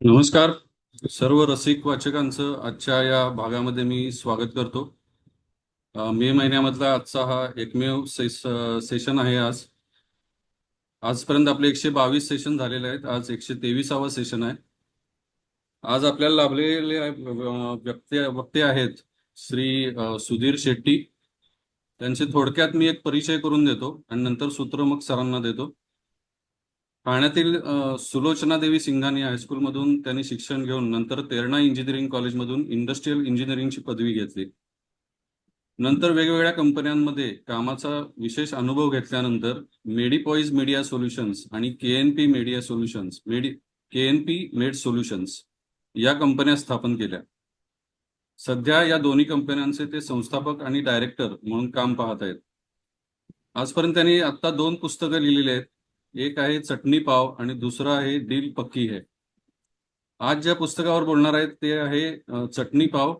नमस्कार. सर्व रसिक वाचकांचं आजच्या या भागामध्ये मी स्वागत करतो. मे महिन्यामधला आजचा हा एकमेव सेशन आहे. आजपर्यंत आपले 122 सेशन झालेले आहेत. आज 123वा सेशन आहे. आज आपल्याला लाभलेले वक्ते आहेत श्री सुधीर शेट्टी. त्यांचे थोडक्यात मी एक परिचय करून देतो आणि नंतर सूत्र मग सरांना देतो. ठाण्यातील सुलोचना देवी सिंघानिया हायस्कूलमधून त्यांनी शिक्षण घेऊन नंतर तेरणा इंजिनिअरिंग कॉलेजमधून इंडस्ट्रियल इंजिनिअरिंगची पदवी घेतली. नंतर वेगवेगळ्या कंपन्यांमध्ये कामाचा विशेष अनुभव घेतल्यानंतर मेडिपॉइज मीडिया सोल्युशन्स आणि KNP media solutions KNP made solutions या कंपन्या स्थापन केल्या. सध्या या दोन्ही कंपन्यांचे ते संस्थापक आणि डायरेक्टर म्हणून काम पाहत आहेत. आजपर्यंत त्यांनी आता 2 पुस्तकं लिहिलेली आहेत. एक आहे चटणी पाव आणि दुसरं आहे डील पक्की है. आज ज्या पुस्तकावर बोलणार आहेत ते आहे चटणी पाव.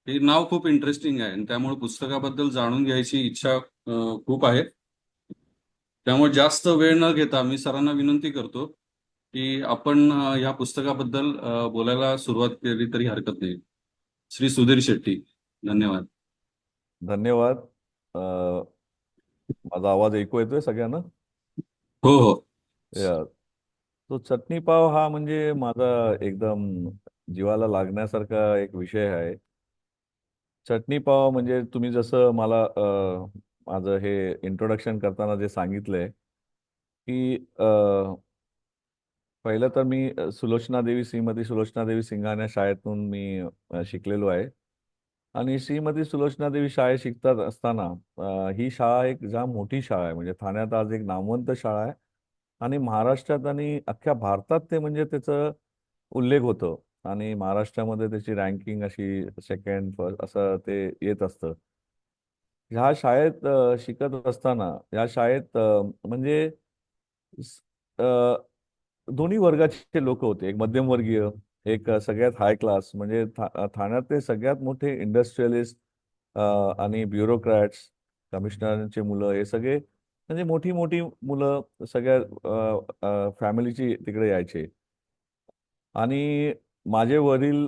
हे नाव खूप इंटरेस्टिंग आहे आणि त्यामुळे पुस्तकाबद्दल जाणून घ्यायची इच्छा खूप आहे. त्यामुळे जास्त वेळ न घेता मी सरांना विनंती करतो की आपण या पुस्तकाबद्दल बोलायला सुरुवात केली तरी हरकत नाही. श्री सुधीर शेट्टी, धन्यवाद. धन्यवाद. माझा आवाज ऐकू येतोय सगळ्यांना? हो हो. या. तो चटणी पाव हा म्हणजे माझा एकदम जीवाला लागण्यासारखा एक विषय आहे. चटणी पाव म्हणजे तुम्ही जसं मला माझं हे इंट्रोडक्शन करताना जे सांगितलंय की पहिलं तर मी श्रीमती सुलोचना देवी सिंघानिया शाळेतून मी शिकलेलो आहे. आणि श्रीमती सुलोचना देवी शाळेत शिकतात असताना ही शाळा एक जाम मोठी शाळा आहे. म्हणजे ठाण्यात आज एक नामवंत शाळा आहे आणि महाराष्ट्रात आणि अख्ख्या भारतात ते म्हणजे त्याचं उल्लेख होतो. आणि महाराष्ट्रामध्ये त्याची रँकिंग अशी सेकंड फर्स्ट असं ते येत असतं. ह्या शाळेत शिकत असताना ह्या शाळेत म्हणजे स- अ, दोन्ही वर्गाचे लोक होते. एक मध्यमवर्गीय, एक सगळ्यात हाय क्लास. म्हणजे ठाण्यातले सगळ्यात मोठे इंडस्ट्रियलिस्ट आणि ब्युरोक्रॅट्स, कमिशनरचे मुलं, हे सगळे म्हणजे मोठी मोठी मुलं सगळ्या फॅमिलीची तिकडे यायचे. आणि माझे वडील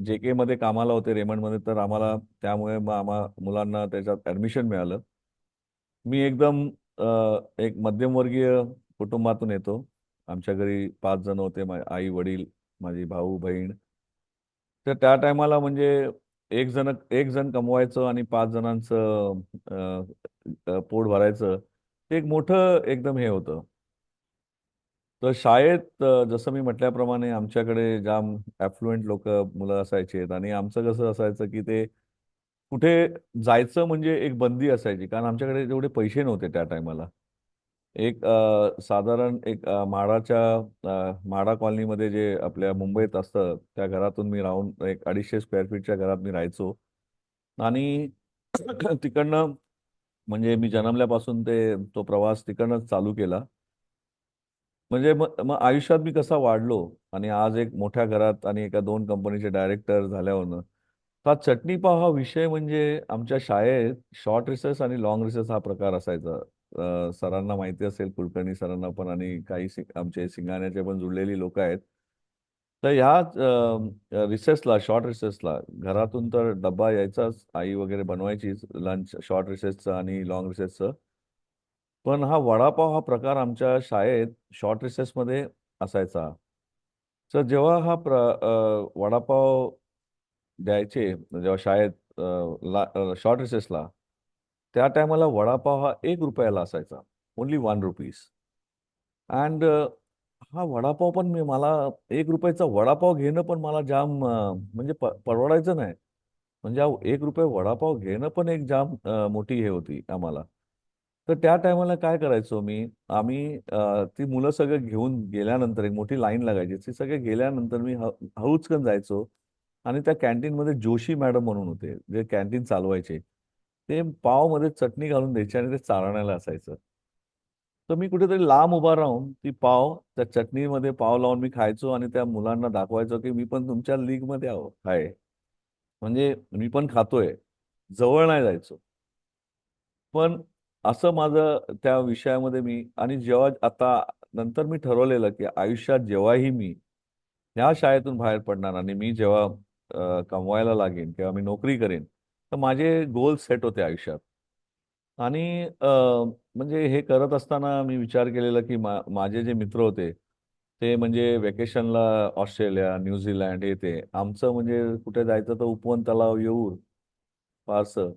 जे के मध्ये कामाला होते, रेमंडमध्ये. तर आम्हाला त्यामुळे मग मुलांना त्याच्यात ऍडमिशन मिळालं. मी एकदम एक मध्यमवर्गीय कुटुंबातून येतो. आमच्या घरी 5 जण होते, आई वडील, माझी भाऊ बहीण. तर त्या टायमाला म्हणजे एक जण कमवायचं आणि 5 जणांचं पोट भरायचं, ते एक मोठं एकदम हे होतं. तर शाळेत जसं मी म्हटल्याप्रमाणे आमच्याकडे जाम ॲफ्लुएंट मुलं असायचे. आणि आमचं कसं असायचं की ते कुठे जायचं म्हणजे एक बंदी असायची, कारण आमच्याकडे तेवढे पैसे नव्हते त्या टायमाला. एक साधारण एक म्हाडा कॉलनीमध्ये जे आपल्या मुंबईत असतं, त्या घरातून मी राहून एक 250 स्क्वेअर फीटच्या घरात मी राहायचो. आणि तिकडनं म्हणजे मी जन्मल्यापासून तो प्रवास तिकडनंच चालू केला. म्हणजे मग मग आयुष्यात मी कसा वाढलो आणि आज एक मोठ्या घरात आणि एका 2 कंपनीचे डायरेक्टर झाल्यावरनं, हा चटणी पाव हा विषय म्हणजे आमच्या शाळेत शॉर्ट रिसेस आणि लॉंग रिसेस हा प्रकार असायचा. सरांना माहिती असेल, कुलकर्णी सरांना पण, आणि काही आमचे सिंगाण्याचे पण जुळलेली लोक आहेत. तर ह्या रिसेसला, शॉर्ट रिसेसला घरातून तर डब्बा यायचाच, आई वगैरे बनवायचीच लंच शॉर्ट रिसेसचं आणि लॉंग रिसेसचं. पण हा वडापाव हा प्रकार आमच्या शाळेत शॉर्ट रिसेसमध्ये असायचा. तर जेव्हा वडापाव द्यायचे, जेव्हा शाळेत शॉर्ट रिसेसला, त्या टायमाला वडापाव हा 1 रुपयाला असायचा. Only 1 rupees. अँड हा वडापाव पण मला 1 रुपयाचा वडापाव घेणं पण मला जाम म्हणजे परवडायचं नाही. म्हणजे हा 1 रुपये वडापाव घेणं पण एक जाम मोठी हे होती आम्हाला. तर त्या टायमाला काय करायचो आम्ही ती मुलं सगळं घेऊन गेल्यानंतर एक मोठी लाईन लागायची. ती सगळे गेल्यानंतर मी हळूचकन जायचो. आणि त्या कॅन्टीनमध्ये जोशी मॅडम म्हणून होते, जे कॅन्टीन चालवायचे. ते पावमध्ये चटणी घालून द्यायचे आणि ते चाळण्याला असायचं. तर मी कुठेतरी लांब उभा राहून ती त्या चटणीमध्ये पाव लावून मी खायचो आणि त्या मुलांना दाखवायचो की मी पण तुमच्या लीगमध्ये आहे. म्हणजे मी पण खातोय. जवळ नाही जायचो. पण असं माझं त्या विषयामध्ये आणि जेव्हा आता नंतर मी ठरवलेलं की आयुष्यात जेव्हाही मी ह्या शाळेतून बाहेर पडणार आणि मी जेव्हा कमवायला लागेन किंवा मी नोकरी करेन, तर माझे गोल सेट होते आयुष्यात. आणि म्हणजे हे करत असताना मी विचार केलेला की माझे जे मित्र होते ते म्हणजे वेकेशनला ऑस्ट्रेलिया, न्यूझीलंड हे ते. आमचं म्हणजे कुठे जायचं तर उपवन तलाव, येऊर फारसं.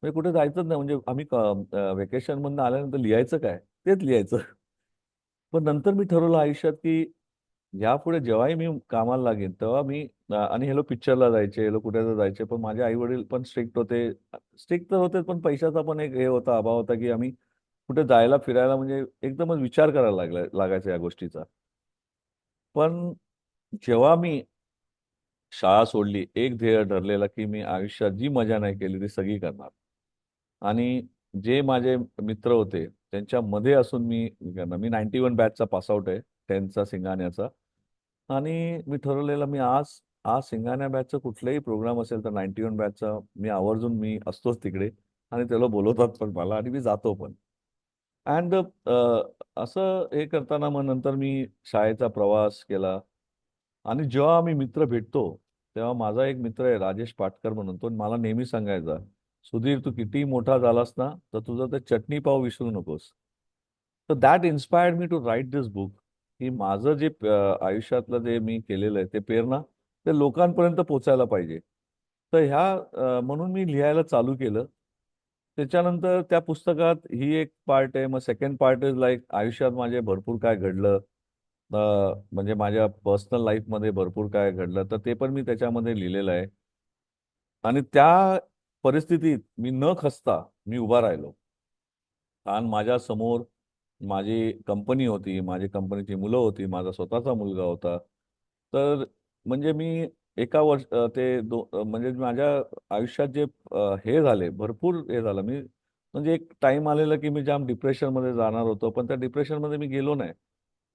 म्हणजे कुठे जायचंच नाही. म्हणजे आम्ही व्हेकेशनमधून आल्यानंतर लिहायचं काय? तेच लिहायचं. पण नंतर मी ठरवलं आयुष्यात की यापुढे जेव्हाही मी कामाला लागेन, तेव्हा मी आणि हे लोक पिक्चरला जायचे, हे लोक कुठे तर जायचे. पण माझे आई-वडील पण स्ट्रिक्ट होते. स्ट्रिक्ट तर होतेच, पण पैशाचा पण एक हे होता, अभाव होता, की आम्ही कुठे जायला, फिरायला म्हणजे एकदमच विचार करायला लागायचा या गोष्टीचा. पण जेव्हा मी शाळा सोडली, एक ध्येय ठरलेलं, की मी आयुष्यात जी मजा नाही केली ती सगळी करणार. आणि जे माझे मित्र होते, त्यांच्यामध्ये असून मी करणार. मी 91 बॅचचा पास आउट आहे, 10चा सिंघानियाचा. आणि मी ठरवलेलं मी आज आज सिंघानिया बॅचचा कुठलाही प्रोग्राम असेल तर 91 बॅचचा मी आवर्जून मी असतोच तिकडे आणि त्याला बोलवतात पण मला आणि मी जातो पण. अँड असं हे करताना मग नंतर मी शाळेचा प्रवास केला आणि जेव्हा आम्ही मित्र भेटतो, तेव्हा माझा एक मित्र आहे राजेश पाटकर म्हणून, तो मला नेहमी सांगायचा, "सुधीर, तू कितीही मोठा झालास ना, तर तुझं ते चटणी पाव विसरू नकोस." तर that inspired me to write this book, की माझं जे आयुष्यातलं जे मी केलेलं आहे, ते प्रेरणा ते लोकांपर्यंत पोहोचायला पाहिजे. तर म्हणून मी लिहायला चालू केलं. त्याच्यानंतर त्या पुस्तकात ही एक पार्ट आहे. मग सेकंड पार्ट इज लाइक आयुष्यात माझे भरपूर काय घडलं. म्हणजे माझ्या पर्सनल लाईफमध्ये भरपूर काय घडलं, तर ते पण मी त्याच्यामध्ये लिहिलेलं आहे. आणि त्या परिस्थितीत मी न खचता मी उभा राहिलो. आणि माझ्यासमोर माझी कंपनी होती, माझी कंपनीची मुलं होती, माझा स्वतःचा मुलगा होता. तर म्हणजे मी एका वर्ष म्हणजे माझ्या आयुष्यात जे हे झाले, भरपूर हे झालं. म्हणजे एक टाईम आलेला, की मी जाम डिप्रेशनमध्ये जाणार होतो. पण त्या डिप्रेशनमध्ये मी गेलो नाही.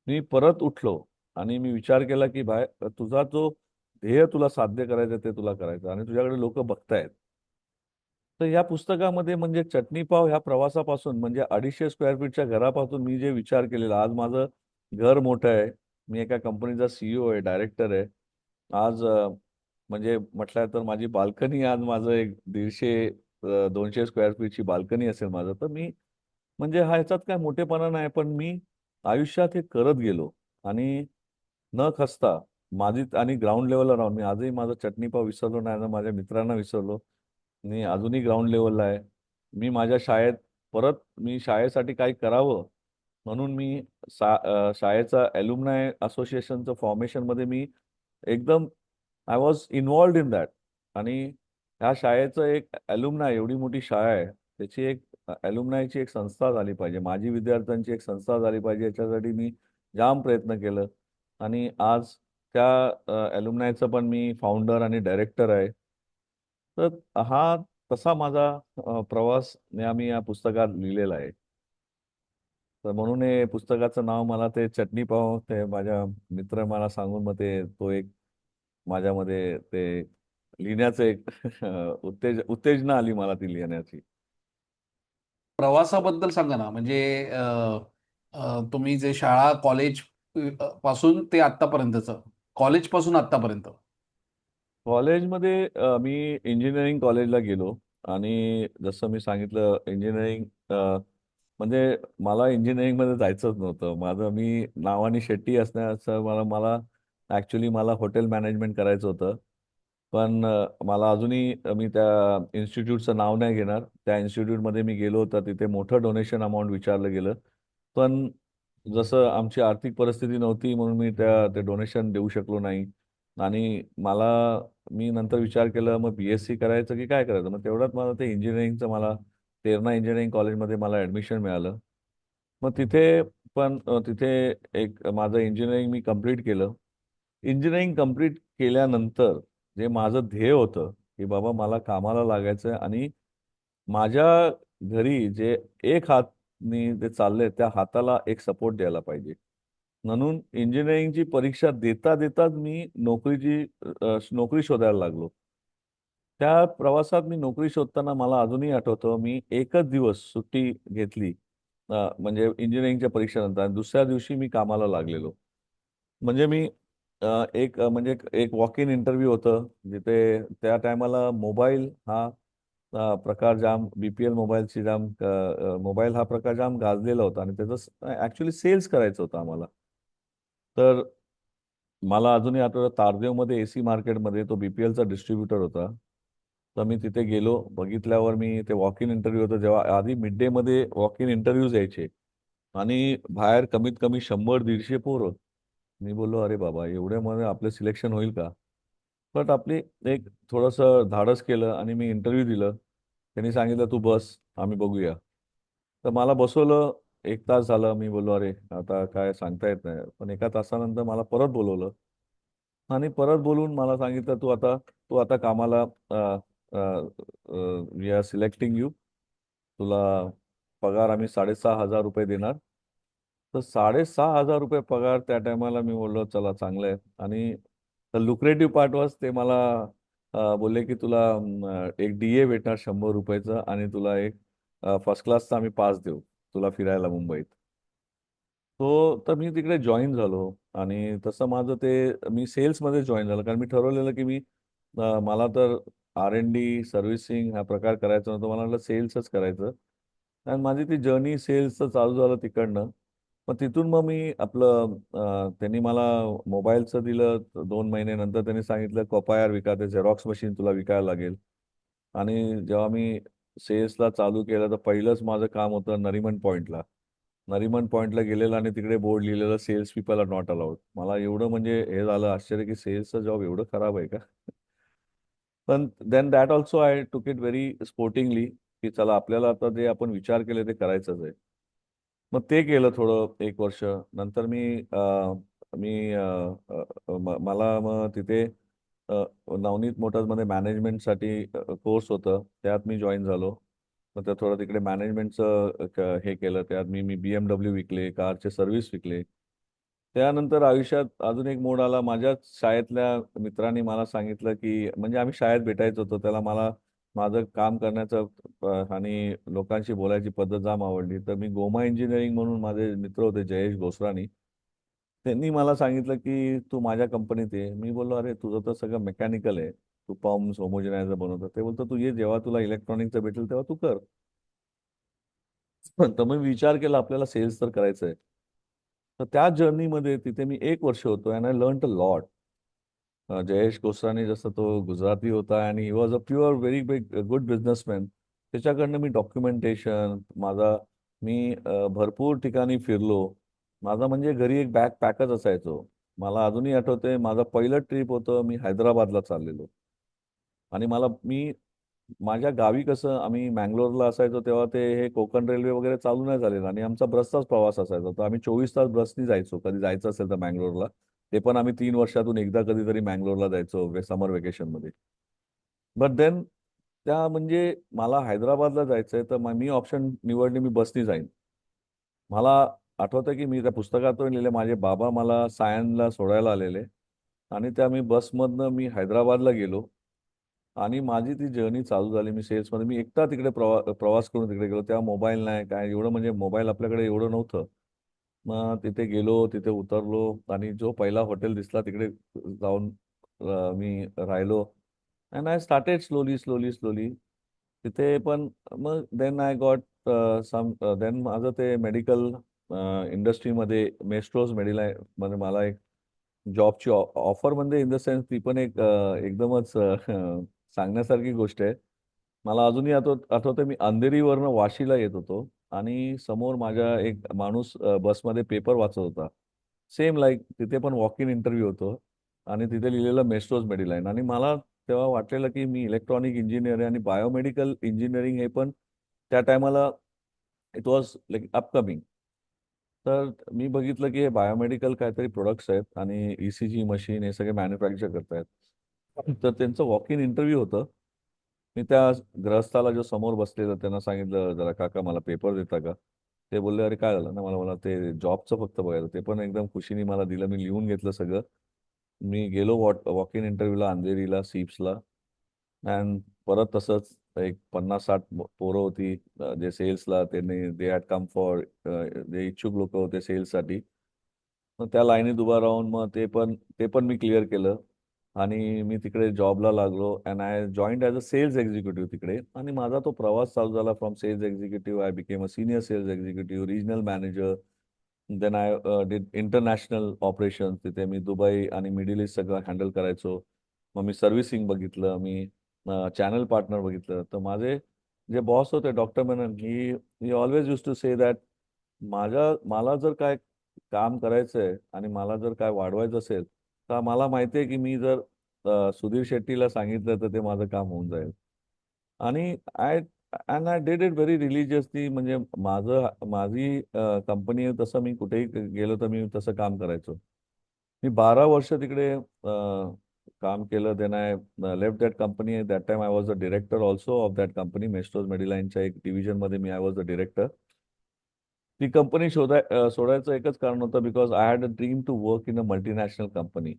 मी परत उठलो आणि मी विचार केला, की तुझा जो ध्येय तुला साध्य करायचं ते तुला करायचं आणि तुझ्याकडे लोकं बघतायत. तर या पुस्तकामध्ये म्हणजे चटणी पाव ह्या प्रवासापासून म्हणजे 250 स्क्वेअर फीटच्या घरापासून मी जे विचार केलेला, आज माझं घर मोठं आहे. मी एका कंपनीचा सीईओ आहे, डायरेक्टर आहे. आज म्हणजे म्हटलं तर माझी बाल्कनी आज माझं एक 150 200 स्क्वेअर फीटची बाल्कनी असेल माझं. तर मी म्हणजे हा ह्याच्यात काय मोठेपणा नाही, पण मी आयुष्यात हे करत गेलो आणि न खचता आणि ग्राउंड लेव्हलला राहून मी आजही माझा चटणी पाव विसरलो नाही ना माझ्या मित्रांना विसरलो. मी अजूनही ग्राउंड लेव्हलला आहे. मी माझ्या मी शाळेसाठी काही करावं म्हणून मी शाळेचा ॲल्युमनाय असोसिएशनचं फॉर्मेशनमध्ये मी एकदम I was involved in that. आणि ह्या शाळेचं एक ॲल्युमनाय एवढी मोठी शाळा आहे, त्याची एक ॲल्युमनायची एक संस्था झाली पाहिजे. माजी विद्यार्थ्यांची एक संस्था झाली पाहिजे याच्यासाठी मी जाम प्रयत्न केलं. आणि आज त्या ॲल्युमनायचं पण मी फाउंडर आणि डायरेक्टर आहे. तर हा तसा माझा प्रवास मी या पुस्तकात लिहिलेला आहे. तर म्हणून हे पुस्तकाचं नाव मला ते चटणी पाव ते माझ्या मित्र मला सांगून मग तो एक माझ्यामध्ये ते लिहिण्याचं एक उत्तेजना आली मला ती लिहिण्याची. प्रवासाबद्दल सांगा ना, म्हणजे तुम्ही जे शाळा, कॉलेज पासून ते आत्तापर्यंतचं, कॉलेज पासून आत्तापर्यंत. कॉलेजमध्ये मी इंजिनिअरिंग कॉलेजला गेलो आणि जसं मी सांगितलं इंजिनिअरिंग म्हणजे मला इंजिनिअरिंगमध्ये जायचंच नव्हतं. मी नावानी शेट्टी असण्याचं मला मला ॲक्च्युली मला हॉटेल मॅनेजमेंट करायचं होतं. पण मला अजूनही मी त्या इन्स्टिट्यूटचं नाव नाही घेणार. त्या इन्स्टिट्यूटमध्ये मी गेलो तर तिथे मोठं डोनेशन अमाउंट विचारलं गेलं. पण जसं आमची आर्थिक परिस्थिती नव्हती म्हणून मी ते डोनेशन देऊ शकलो नाही. आणि मी नंतर विचार केला मग बी-एस-सी करायचं की काय करायचं? मग तेवढ्यात मला ते इंजिनिअरिंगचं मला तेरणा इंजिनिअरिंग कॉलेजमध्ये मला ॲडमिशन मिळालं. मग तिथे एक माझं इंजिनिअरिंग मी कंप्लीट केलं. इंजिनिअरिंग कंप्लीट केल्यानंतर जे माझं ध्येय होतं, की बाबा मला कामाला लागायचं आहे आणि माझ्या घरी जे एक हातनी ते चाललंय, त्या हाताला एक सपोर्ट द्यायला पाहिजे. म्हणून इंजिनिअरिंगची परीक्षा देताच मी नोकरी शोधायला लागलो. त्या प्रवासात मी नोकरी शोधताना मला अजूनही आठवतं, मी एकच दिवस सुट्टी घेतली. म्हणजे इंजिनिअरिंगच्या परीक्षेनंतर आणि दुसऱ्या दिवशी मी कामाला लागलेलो. म्हणजे मी म्हणजे एक वॉक इन इंटरव्ह्यू होतं जिथे त्या टायमाला मोबाईल हा प्रकार जाम बीपीएल मोबाईलची मोबाईल हा प्रकार जाम गाजलेला होता आणि त्याचं ऍक्च्युली सेल्स करायचं होतं आम्हाला. तर मला अजूनही आठवतं तारदेवमध्ये एसी मार्केटमध्ये तो बीपीएलचा डिस्ट्रीब्युटर होता. तर मी तिथे गेलो, बघितल्यावर मी ते वॉक इन इंटरव्ह्यू होतं जेव्हा आधी मिड डे मध्ये वॉक इन इंटरव्ह्यूज यायचे आणि बाहेर कमीत कमी 100-150 पोरं. मी बोललो अरे बाबा एवढ्यामध्ये आपलं सिलेक्शन होईल का? बट आपली एक थोडंसं धाडस केलं आणि मी इंटरव्ह्यू दिलं. त्यांनी सांगितलं तू बस, आम्ही बघूया. तर मला बसवलं. 1 तास झालं. मी बोललो अरे आता काय सांगता येत नाही. पण 1 तासानंतर मला परत बोलवलं आणि परत बोलून मला सांगितलं तू आता कामाला वी आर सिलेक्टिंग यू. तुला पगार आम्ही 6,500 रुपये देणार. तर 6,500 रुपये पगार त्या टायमाला मी बोललो चला चांगलं आहे. आणि द लुक्रेटिव्ह पार्ट वॉज ते मला बोलले की तुला एक डीए भेटणार 100 रुपयाचं आणि तुला एक फर्स्ट क्लासचा आम्ही पास देऊ तुला फिरायला मुंबईत. तर मी तिकडे जॉईन झालो आणि तसं माझं ते मी सेल्समध्ये जॉईन झालं कारण मी ठरवलेलं की मला तर R&D सर्व्हिसिंग हा प्रकार करायचा नव्हता. मला वाटलं सेल्सच करायचं आणि माझी ती जर्नी सेल्सचं चालू झालं तिकडनं. मग तिथून मी आपलं त्यांनी मला मोबाईलचं दिलं. 2 महिन्यानंतर त्यांनी सांगितलं कॉपायर विका ते झेरॉक्स मशीन तुला विकायला लागेल. आणि जेव्हा मी सेल्सला चालू केलं तर पहिलंच माझं काम होतं नरिमन पॉईंटला. नरिमन पॉईंटला गेलेलं आणि तिकडे बोर्ड लिहिलेलं sales people are not allowed. मला एवढं म्हणजे हे झालं आश्चर्य की सेल्सचा जॉब एवढं खराब आहे का? पण then that also I took it very sportingly की चला आपल्याला आता जे आपण विचार केले ते करायचंच आहे. मग ते केलं थोडं 1 वर्ष. नंतर मला मग तिथे अ, नवनीत मोटर्समध्ये मॅनेजमेंटसाठी कोर्स होतं त्यात मी जॉईन झालो. मग त्या थोडं तिकडे मॅनेजमेंटचं हे केलं. त्यात मी BMW विकले, कारचे सर्व्हिस विकले. त्यानंतर आयुष्यात अजून एक मोड आला. माझ्याच शाळेतल्या मित्रांनी मला सांगितलं की म्हणजे आम्ही शाळेत भेटायचो होतो. त्याला मला माझं काम करण्याचं आणि लोकांशी बोलायची पद्धत जाम आवडली. तर मी गोमा इंजिनिअरिंग म्हणून माझे मित्र होते जयेश घोसरानी. त्यांनी मला सांगितलं की तू माझ्या कंपनीत ये. मी बोललो अरे तुझं तर सगळं मेकॅनिकल आहे. तू पंप्स होमोजेनायझर बनवतो. ते बोलतो तू ये जेव्हा तुला इलेक्ट्रॉनिकचं भेटेल तेव्हा तू कर. तर मग विचार केला आपल्याला सेल्स तर करायचं आहे. तर त्या जर्नीमध्ये तिथे मी 1 वर्ष होतो and I learn a lot. Jayesh Goswami जसं तो गुजराती होता आणि he was a pure very big good businessman. त्याच्याकडनं मी डॉक्युमेंटेशन भरपूर ठिकाणी फिरलो. माझा म्हणजे घरी एक बॅग पॅकच असायचो. मला अजूनही आठवते माझं पहिलं ट्रिप होतं मी हैदराबादला चाललेलो. आणि माझ्या गावी कसं आम्ही मँगलोरला असायचो तेव्हा ते हे कोकण रेल्वे वगैरे चालू नाही झालेलं आणि आमचा बसचाच प्रवास असायचा. तर आम्ही 24 तास बसनी जायचो कधी जायचं असेल तर मँगलोरला. ते पण आम्ही 3 वर्षातून एकदा कधीतरी मँगलोरला जायचो समर वेकेशनमध्ये. बट देन म्हणजे मला हैदराबादला जायचंय तर मग मी ऑप्शन निवडली मी बसनी जाईन. मला आठवतं की मी त्या पुस्तकातून लिहिले माझे बाबा मला सायनला सोडायला आलेले आणि मी बसमधनं मी हैदराबादला गेलो. आणि माझी ती जर्नी चालू झाली. मी सेल्समध्ये मी एकटा तिकडे प्रवास करून तिकडे गेलो. तेव्हा मोबाईल नाही काय एवढं म्हणजे मोबाईल आपल्याकडे एवढं नव्हतं. मग तिथे गेलो, तिथे उतरलो आणि जो पहिला हॉटेल दिसला तिकडे जाऊन मी राहिलो. And I started slowly, slowly, slowly. तिथे पण मग देन आय गॉट देन माझं ते मेडिकल इंडस्ट्रीमध्ये मेस्ट्रोज मध्ये मला एक जॉबची ऑफर म्हणजे इन द सेन्स ती पण एकदमच सांगण्यासारखी गोष्ट आहे. मला अजूनही आठवतं मी अंधेरीवरनं वाशीला येत होतो आणि समोर माझ्या एक माणूस बसमध्ये पेपर वाचत होता. सेम लाईक तिथे पण वॉक इन इंटरव्ह्यू होतो आणि तिथे लिहिलेलं मेस्ट्रोज मेडिलाईन आणि मला तेव्हा वाटलेलं की मी इलेक्ट्रॉनिक इंजिनियर आहे आणि बायोमेडिकल इंजिनिअरिंग हे पण त्या टायमाला इट वॉज लाईक अपकमिंग. तर मी बघितलं की हे बायोमेडिकल काहीतरी प्रोडक्ट्स आहेत आणि ECG मशीन हे सगळे मॅन्युफॅक्चर करतायत. तर त्यांचं वॉक इन इंटरव्ह्यू होतं. मी त्या ग्रहस्थाला जो समोर बसलेलं त्यांना सांगितलं जरा काका मला पेपर देता का? ते बोलले अरे काय झालं ना मला ते जॉबचं फक्त बघायचं. ते पण एकदम खुशीने मला दिलं. मी लिहून घेतलं सगळं. मी गेलो वॉक इन इंटरव्ह्यूला अंधेरीला सीप्सला. अँड परत तसंच एक 50-60 पोरं होती जे सेल्सला त्यांनी दे हॅड कम फॉर जे इच्छुक लोक होते सेल्ससाठी. मग त्या लाईनीत उभा राहून मग ते पण मी क्लिअर केलं आणि मी तिकडे जॉबला लागलो and I joined as a sales executive तिकडे. आणि माझा तो प्रवास चालू झाला from sales executive. I became a senior sales executive, regional manager. Then I did international operation. तिथे मी दुबई आणि मिडल ईस्ट सगळं हँडल करायचो. मग मी सर्व्हिसिंग बघितलं, मी चॅनल पार्टनर बघितलं. तर माझे जे बॉस होते doctor Menon, he always use to say that मला जर काय काम करायचं आहे आणि मला जर काय वाढवायचं असेल, तर मला माहिती आहे की मी जर सुधीर शेट्टीला सांगितलं तर ते माझं काम होऊन जाईल. आणि I did it very religiously. म्हणजे माझी कंपनी आहे, तसं मी कुठेही गेलो तर मी तसं काम करायचो. मी 12 वर्ष तिकडे काम केलं. Then I left that company. That time I was a director also of that company. Maestros मेडिलाईनच्या एक डिव्हिजनमध्ये मी आय वॉज अ डिरेक्टर. ती कंपनी सोडायचं एकच कारण होतं, because I had a dream to work in a multinational company.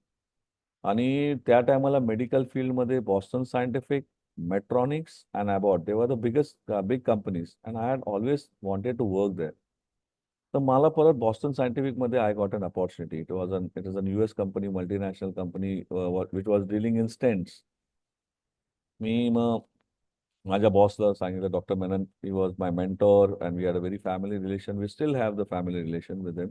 आणि त्या टायमाला मेडिकल फील्डमध्ये Boston Scientific, Medtronics and Abbott, they were the big companies and I had always wanted to work there. तर मला परत बॉस्टन सायंटिफिकमध्ये I got an opportunity. It was an US company, multinational company which was dealing in stents. मी मग माझ्या बॉसला सांगितलं, doctor Menon, he was my mentor and we had a very family relation. We still have the family relation with them.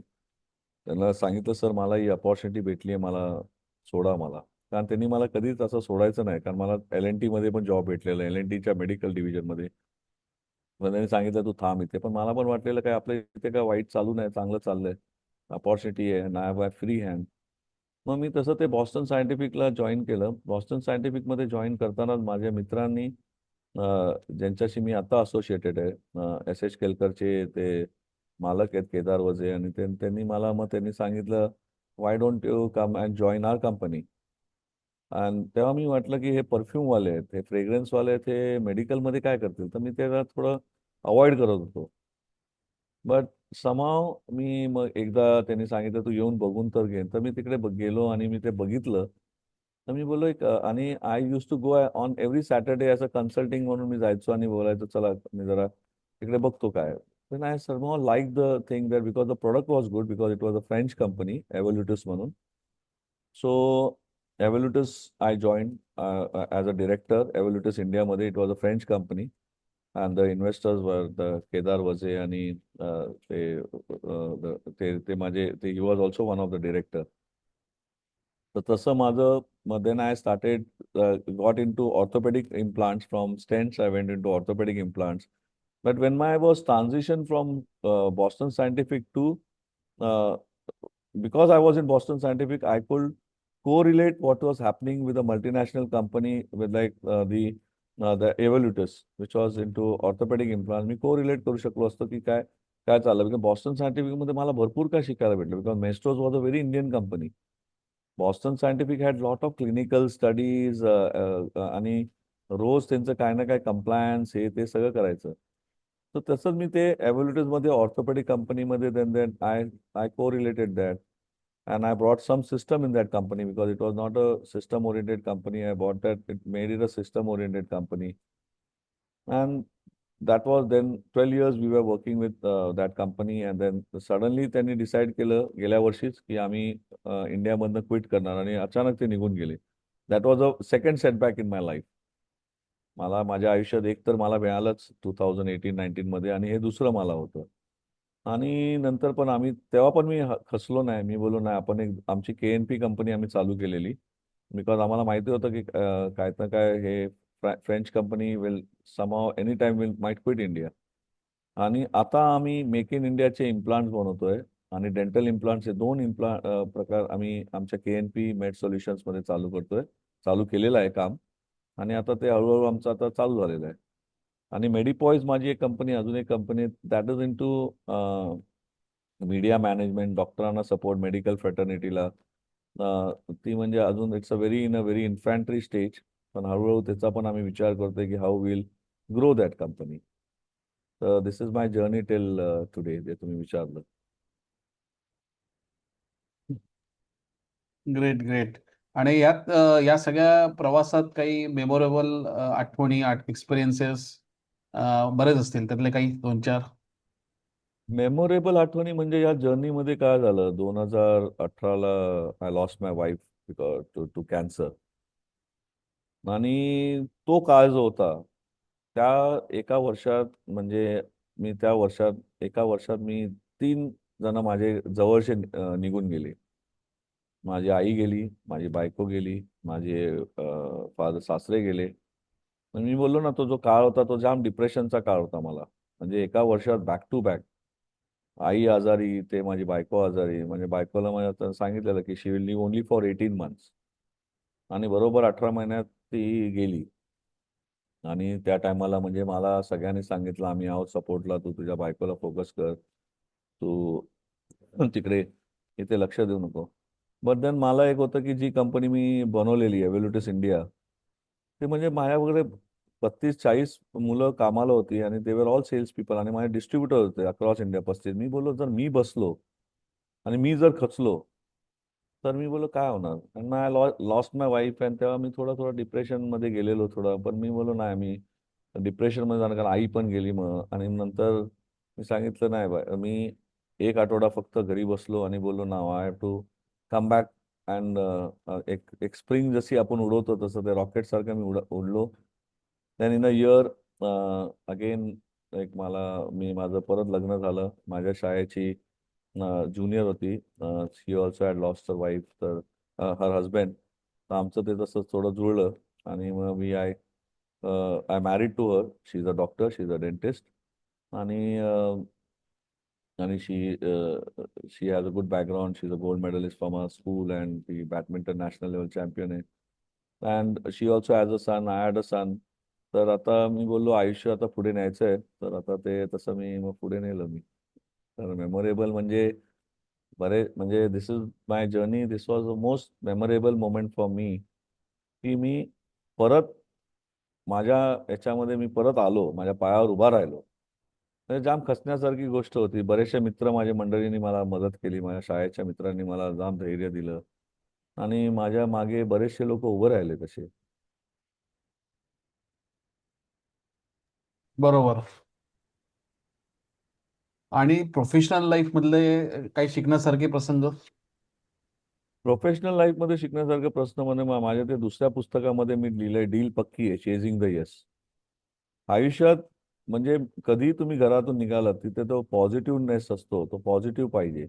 त्यांना सांगितलं, sir मला ही opportunity भेटली आहे, मला सोडा मला. कारण त्यांनी मला कधीच असं सोडायचं नाही, कारण मला LNT मध्ये पण जॉब भेटलेला आहे, LNTच्या मेडिकल डिव्हिजनमध्ये. मग त्यांनी सांगितलं तू थांब इथे. पण मला पण वाटलेलं काय आपलं इथे काय वाईट चालू नाही, चांगलं चाललंय, अपॉर्च्युनिटी आहे, नाय बाय फ्री हँड. मग मी तसं ते बॉस्टन सायंटिफिकला जॉईन केलं. बॉस्टन सायंटिफिकमध्ये जॉईन करतानाच माझ्या मित्रांनी, ज्यांच्याशी मी आता असोसिएटेड आहे, SS केलकरचे ते मालक आहेत केदार वझे. आणि त्यांनी सांगितलं, why don't you come and join our company. आणि तेव्हा मी म्हटलं की हे परफ्यूमवाले आहेत, हे फ्रेग्रन्सवाले आहेत, हे मेडिकलमध्ये काय करतील. तर मी त्याला थोडं अवॉइड करत होतो. बट समाव मी मग एकदा त्यांनी सांगितलं तू येऊन बघून तर घे. तर मी तिकडे गेलो आणि मी ते बघितलं. तर मी बोललो आणि I use to go on every Saturday as a consulting म्हणून मी जायचो आणि बोलायचो चला मी जरा तिकडे बघतो काय. Then I somehow like the thing that because the product was good, because it was a French company, Evolutus म्हणून. So Evolutus, I joined as a director. Evolutus India मध्ये, it was a French company, and the investors were the Kedar Vaze आणि ते माझे he was also one of the director. तर तसं माझं मग then I started got in to orthopedic implants. From stents I went in to orthopedic implants. But when I was transition from Boston Scientific to because I was in Boston Scientific, I could correlate what was happening with a multinational company with like the Evolutus, which was into orthopedic implants. Me correlate करू शकलो असतो की काय काय चाललं. Because Boston सायंटिफिकमध्ये मला भरपूर काय शिकायला भेटलं, because Maestros was a very Indian company. Boston Scientific had lot of clinical studies आणि रोज त्यांचं काय ना काय कंप्लायन्स हे ते सगळं करायचं. तर तसंच मी ते ॲव्होल्युटिसमध्ये ऑर्थोपेडिक कंपनीमध्ये देन देन आय आय को related that. And I brought some system in that company because it was not a system oriented company. I bought that, it made it a system oriented company. And that was then 12 years we were working with that company. And then suddenly त्यांनी decide केलं गेल्या वर्षीच की आम्ही इंडियामधनं quit करणार, आणि अचानक ते निघून गेले. That was a second setback in my life. मला माझ्या आयुष्यात एक तर मला मिळालंच 2018-19 आणि हे दुसरं मला होतं. आणि नंतर पण तेव्हा पण मी खचलो नाही. मी बोललो नाही, आपण आमची KNP कंपनी आम्ही चालू केलेली, बिकॉज आम्हाला माहिती होतं की काय तर काय हे French company will somehow any time might quit India. आणि आता आम्ही मेक इन इंडियाचे इम्प्लांट्स बनवतोय आणि डेंटल इम्प्लांट्सचे 2 प्रकार आम्ही आमच्या KNP मेड सोल्युशन्समध्ये चालू केलेलं आहे काम. आणि आता ते हळूहळू आमचं आता चालू झालेलं आहे. आणि मेडिपॉईज माझी एक कंपनी, अजून एक company, that is into media management, डॉक्टरांना सपोर्ट, मेडिकल फ्रेटर्निटीला. ती म्हणजे अजून in a very infantry stage. पण हळूहळू त्याचा पण आम्ही विचार करतोय की how will grow that company. तर this is my journey till today, जे तुम्ही विचारलं. Great great. आणि यात या सगळ्या प्रवासात काही मेमोरेबल आठवणी, एक्सपिरियन्सेस बरेच असतील, त्यातले काही 2-4? मेमोरेबल आठवणी म्हणजे या जर्नीमध्ये काय झालं, 2018ला I lost my wife to to cancer. आणि तो काळ जो होता, त्या एका वर्षात म्हणजे मी त्या वर्षात एका वर्षात मी 3 जण माझे जवळचे निघून गेले. माझी आई गेली, माझी बायको गेली, माझे फादर सासरे गेले. पण मी बोललो ना, तो जो काळ होता तो जाम डिप्रेशनचा काळ होता मला. म्हणजे एका वर्षात बॅक टू बॅक. आई आजारी, ते माझी बायको आजारी. म्हणजे बायकोला मला आता सांगितलेलं की she will live only for 18 months. आणि बरोबर 18 महिन्यात ती गेली. आणि त्या टायमाला म्हणजे मला सगळ्यांनी सांगितलं, आम्ही आहोत सपोर्टला, तू तुझ्या बायकोला फोकस कर. तू तिकडे इथे लक्ष देऊ नको. बट देन मला एक होतं की जी कंपनी मी बनवलेली आहे, एव्होल्युटिस इंडिया, ते म्हणजे माझ्याकडे 35-40 मुलं कामाला होती आणि दे वर ऑल सेल्स पीपल आणि माझे डिस्ट्रीब्युटर होते अक्रॉस इंडिया 35. मी बोललो, जर मी बसलो आणि मी जर खचलो, तर मी बोललो काय होणार? आणि आय लॉस्ट माय वाईफ. आणि तेव्हा मी थोडं डिप्रेशनमध्ये गेलेलो थोडं. पण मी बोललो नाही, मी डिप्रेशनमध्ये जाणार, कारण आई पण गेली मग. आणि नंतर मी सांगितलं नाही बा, मी 1 आठवडा फक्त घरी बसलो आणि बोललो ना, I have to come back. And एक एक स्प्रिंग जशी आपण उडवतो तसं ते रॉकेटसारखं मी उडलो. Then in a year again एक माझं परत लग्न झालं. माझ्या शाळेची ज्युनियर होती, she also had lost her wife, तर हर हजबंड. तर आमचं ते तसं थोडं जुळलं. आणि मग I married to her. She is a doctor, she is a dentist. आणि आणि she has a good background. She is a gold medalist from a school and ती बॅडमिंटन नॅशनल लेवल चॅम्पियन आहे. And she also has a son, I had a son. तर आता मी बोललो आयुष्य आता पुढे न्यायचं आहे, तर आता ते तसं मी मग पुढे नेलं मी. तर मेमोरेबल म्हणजे म्हणजे this is my journey. This was the most memorable moment for me, की मी परत माझ्या याच्यामध्ये मी परत आलो, माझ्या पायावर उभा राहिलो. म्हणजे जाम खचण्यासारखी गोष्ट होती. बरेचसे मित्र माझ्या मंडळींनी मला मदत केली, माझ्या शाळेच्या मित्रांनी मला जाम धैर्य दिलं. आणि माझ्या मागे बरेचसे लोक उभे राहिले तसे. बरोबर. आणि प्रोफेशनल लाईफ मधले काही शिकण्यासारखे प्रसंग? प्रोफेशनल लाईफमध्ये शिकण्यासारखे प्रश्न म्हणजे माझ्या ते दुसऱ्या पुस्तकामध्ये मी लिहिलंय, डील पक्की आहे, चेझिंग द येस. आयुष्यात म्हणजे कधी तुम्ही घरातून निघालात तिथे तो पॉझिटिव्हनेस असतो, तो पॉझिटिव्ह पाहिजे.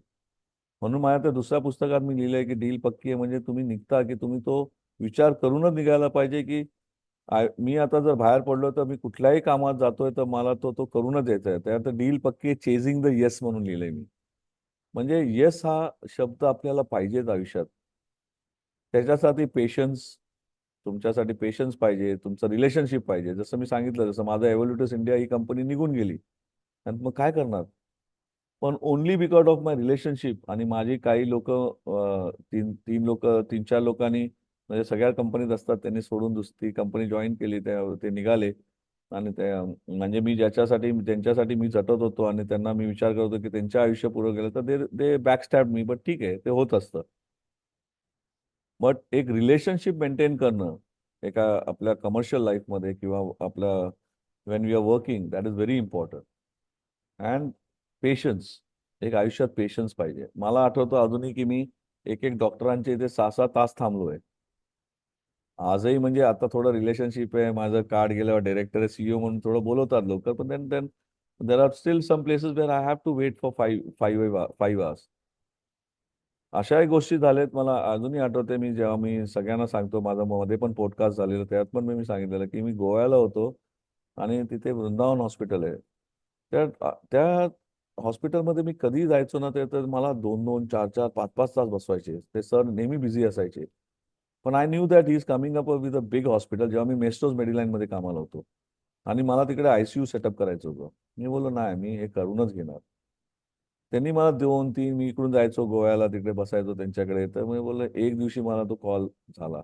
म्हणून माझ्या त्या दुसऱ्या पुस्तकात मी लिहिलंय की डील पक्की आहे, म्हणजे तुम्ही निघता की तुम्ही तो विचार करूनच निघायला पाहिजे की मी आता जर बाहेर पडलो तर मी कुठल्याही कामात जातोय तर मला तो तो करूनच यायचा आहे. त्यात डील पक्की आहे, चेझिंग द येस म्हणून लिहिलंय मी. म्हणजे येस हा शब्द आपल्याला पाहिजेच आयुष्यात. त्याच्यासाठी पेशन्स, तुमच्यासाठी पेशन्स पाहिजे, तुमचं रिलेशनशिप पाहिजे. जसं मी सांगितलं, जसं माझं एव्होल्युटस इंडिया ही कंपनी निघून गेली. आणि मग काय करणार? पण only because of my relationship. आणि माझी काही लोक, तीन तीन लोक, 3-4 लोकांनी, म्हणजे सगळ्या कंपनीत असतात, त्यांनी सोडून दुसरी कंपनी जॉईन केली. ते निघाले. आणि ते म्हणजे मी त्यांच्यासाठी मी झटत होतो आणि त्यांना मी विचार करत होतो की त्यांचं आयुष्य पुरं गेलं तर दे बॅकस्टॅब मी. बट ठीक आहे, ते होत असतं. बट एक रिलेशनशिप मेंटेन करणं एका आपल्या कमर्शियल लाईफमध्ये किंवा आपल्या when we are working, that is very important. And patience, एक आयुष्यात पेशन्स पाहिजे. मला आठवतं अजूनही की मी एक एक डॉक्टरांच्या इथे 6-6 तास थांबलोय. आजही म्हणजे आता थोडं रिलेशनशिप आहे, माझं कार्ड गेल्यावर डायरेक्टर आहे, सीईओ म्हणून थोडं बोलवतात लोक. पण then then there are still some places where I have to wait for 5 hours. अशाही गोष्टी झाल्यात. मला अजूनही आठवते, जेव्हा मी सगळ्यांना सांगतो, माझा मध्ये पण पॉडकास्ट झालेला, त्यात पण मी सांगितलेलं की मी गोव्याला होतो आणि तिथे वृंदावन हॉस्पिटल आहे. त्या हॉस्पिटलमध्ये मी कधी जायचो ना, ते तर मला 2-2, 4-4, 5-5 तास बसवायचे. ते सर नेहमी बिझी असायचे. पण I knew that he is coming up with a big hospital. जेव्हा मी मेस्टोज मेडिलाईनमध्ये कामाला होतो आणि मला तिकडे आयसीयू सेटअप करायचं होतं. मी बोललो नाही, मी हे करूनच घेणार. त्यांनी मला 2-3, मी इकडून जायचो गोव्याला, तिकडे बसायचो त्यांच्याकडे. तर मी बोललो, एक दिवशी मला तो कॉल झाला.